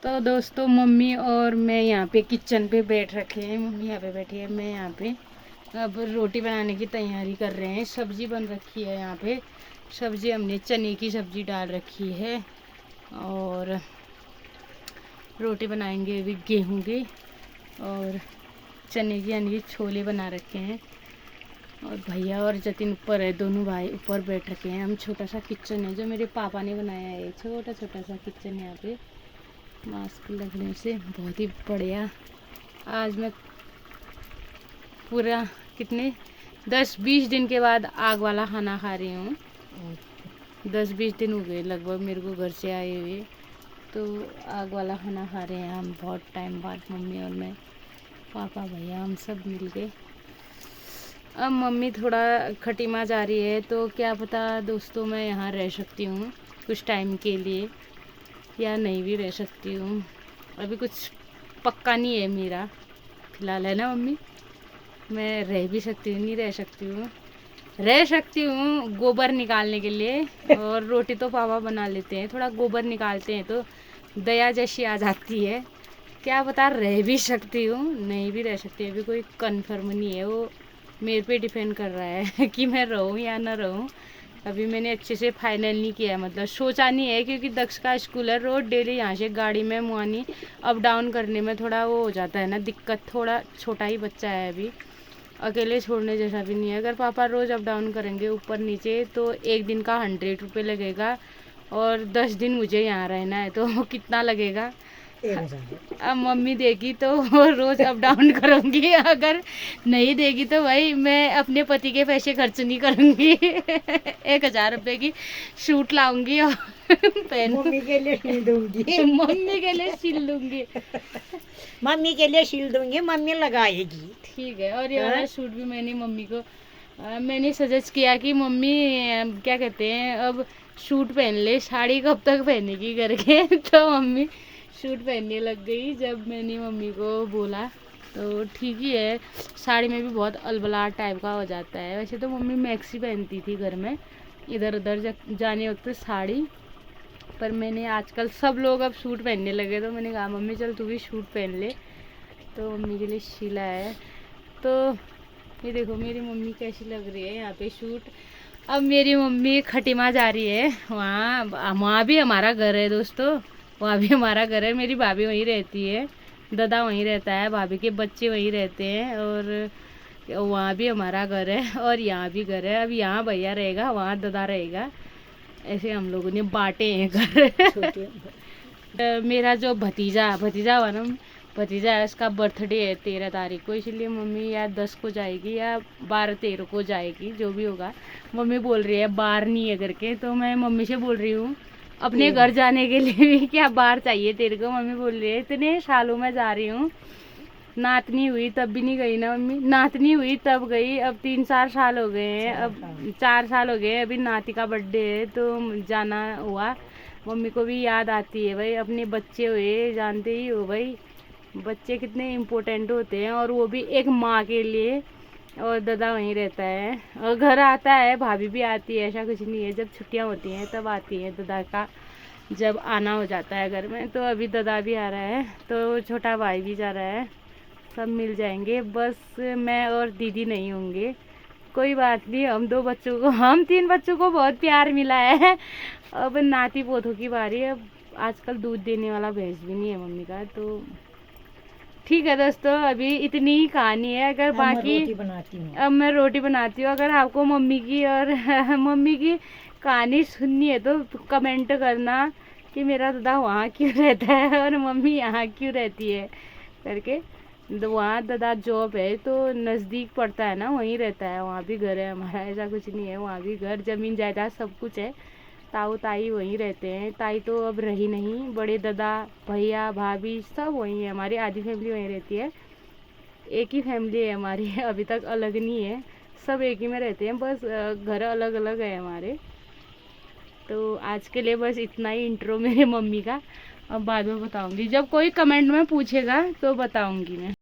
तो दोस्तों मम्मी और मैं यहाँ पे किचन पे बैठ रखे हैं। मम्मी यहाँ पे बैठी है, मैं यहाँ पे अब रोटी बनाने की तैयारी कर रहे हैं। सब्जी बन रखी है यहाँ पे। सब्जी हमने चने की सब्जी डाल रखी है और रोटी बनाएंगे अभी गेहूं की, और चने की यानी कि छोले बना रखे हैं। और भैया और जतिन ऊपर है, दोनों भाई ऊपर बैठ रखे हैं। हम छोटा सा किचन है जो मेरे पापा ने बनाया है, छोटा छोटा सा किचन यहाँ पे मास्क लगने से। बहुत ही बढ़िया। आज मैं पूरा कितने 10-20 दिन के बाद आग वाला खाना खा रही हूँ। 10-20 दिन हो गए लगभग मेरे को घर से आए हुए, तो आग वाला खाना खा रहे हैं हम बहुत टाइम बाद, मम्मी और मैं, पापा भैया हम सब मिल के। अब मम्मी थोड़ा खटीमा जा रही है, तो क्या पता दोस्तों मैं यहाँ रह सकती हूँ कुछ टाइम के लिए या नहीं भी रह सकती हूँ। अभी कुछ पक्का नहीं है मेरा फिलहाल, है ना मम्मी। मैं रह भी सकती हूँ, नहीं रह सकती हूँ, रह सकती हूँ गोबर निकालने के लिए। और रोटी तो पापा बना लेते हैं, थोड़ा गोबर निकालते हैं तो दया जैसी आ जाती है। क्या पता रह भी सकती हूँ, नहीं भी रह सकती। अभी कोई कन्फर्म नहीं है, वो मेरे पे डिपेंड कर रहा है कि मैं रहूँ या ना रहूँ। अभी मैंने अच्छे से फाइनल नहीं किया है, मतलब सोचा नहीं है, क्योंकि दक्ष का स्कूल है। रोज डेली यहाँ से गाड़ी में मुआनी अप डाउन करने में थोड़ा वो हो जाता है ना दिक्कत। थोड़ा छोटा ही बच्चा है अभी, अकेले छोड़ने जैसा भी नहीं है। अगर पापा रोज़ अप डाउन करेंगे ऊपर नीचे तो एक दिन का 100 रुपये लगेगा, और 10 दिन मुझे यहाँ रहना है तो कितना लगेगा। अब मम्मी देगी तो रोज़ अप डाउन करूँगी, अगर नहीं देगी तो भाई मैं अपने पति के पैसे खर्च नहीं करूँगी। 1000 रुपये की सूट लाऊंगी और मम्मी के लिए सिल दूंगी। मम्मी के लिए सिल लूँगी। मम्मी के लिए सिल दूंगी, मम्मी लगाएगी। ठीक है। और ये वाला सूट भी मैंने मम्मी को मैंने सजेस्ट किया कि मम्मी क्या कहते हैं, अब सूट पहन ले, साड़ी कब तक पहनेगी करके। तो मम्मी सूट पहनने लग गई जब मैंने मम्मी को बोला। तो ठीक ही है, साड़ी में भी बहुत अलबलाट टाइप का हो जाता है। वैसे तो मम्मी मैक्सी पहनती थी घर में इधर उधर जाने वक्त साड़ी, पर मैंने आजकल सब लोग अब सूट पहनने लगे तो मैंने कहा मम्मी चल तू भी सूट पहन ले, तो मम्मी के लिए सिला है। तो ये देखो मेरी मम्मी कैसी लग रही है यहाँ पे सूट। अब मेरी मम्मी खटीमा जा रही है, वहाँ भी हमारा घर है दोस्तों, वहाँ भी हमारा घर है। मेरी भाभी वहीं रहती है, दादा वहीं रहता है, भाभी के बच्चे वहीं रहते हैं, और वहाँ भी हमारा घर है और यहाँ भी घर है। अब यहाँ भैया रहेगा, वहाँ दादा रहेगा, ऐसे हम लोगों ने बांटे हैं घर। मेरा जो भतीजा हुआ ना, भतीजा है, उसका बर्थडे है 13 तारीख को, इसलिए मम्मी या 10 को जाएगी या 12-13 को जाएगी, जो भी होगा। मम्मी बोल रही है बार नहीं है करके, तो मैं मम्मी से बोल रही हूँ अपने घर जाने के लिए भी क्या बार चाहिए तेरे को। मम्मी बोल रही है इतने सालों में जा रही हूँ, नातनी हुई तब भी नहीं गई ना मम्मी, नातनी हुई तब गई, अब 3-4 साल हो गए हैं, अब 4 साल हो गए, अभी नाती का बर्थडे है तो जाना हुआ। मम्मी को भी याद आती है भाई, अपने बच्चे हुए, जानते ही हो भाई बच्चे कितने इम्पोर्टेंट होते हैं, और वो भी एक माँ के लिए। और दादा वहीं रहता है और घर आता है, भाभी भी आती है, ऐसा कुछ नहीं है, जब छुट्टियाँ होती हैं तब आती है दादा का, जब आना हो जाता है घर में। तो अभी दादा भी आ रहा है, तो छोटा भाई भी जा रहा है, सब मिल जाएंगे। बस मैं और दीदी नहीं होंगे, कोई बात नहीं। हम 3 बच्चों को बहुत प्यार मिला है। अब नाती पोतों की बारी है। अब आजकल दूध देने वाला भैंस भी नहीं है मम्मी का, तो ठीक है दोस्तों अभी इतनी ही कहानी है। अगर बाकी अब मैं रोटी बनाती हूँ, अगर आपको मम्मी की और मम्मी की कहानी सुननी है तो कमेंट करना कि मेरा दादा वहाँ क्यों रहता है और मम्मी यहाँ क्यों रहती है करके। तो वहाँ दादा जॉब है तो नज़दीक पड़ता है ना, वहीं रहता है, वहाँ भी घर है हमारा, ऐसा कुछ नहीं है, वहाँ भी घर जमीन जायदाद सब कुछ है। ताऊ ताई वहीं रहते हैं, ताई तो अब रही नहीं, बड़े दादा भैया भाभी सब वहीं है, हमारी आधी फैमिली वहीं रहती है। एक ही फैमिली है हमारी, अभी तक अलग नहीं है, सब एक ही में रहते हैं, बस घर अलग अलग है हमारे। तो आज के लिए बस इतना ही इंट्रो मेरे मम्मी का। अब बाद में बताऊंगी, जब कोई कमेंट में पूछेगा तो बताऊंगी मैं।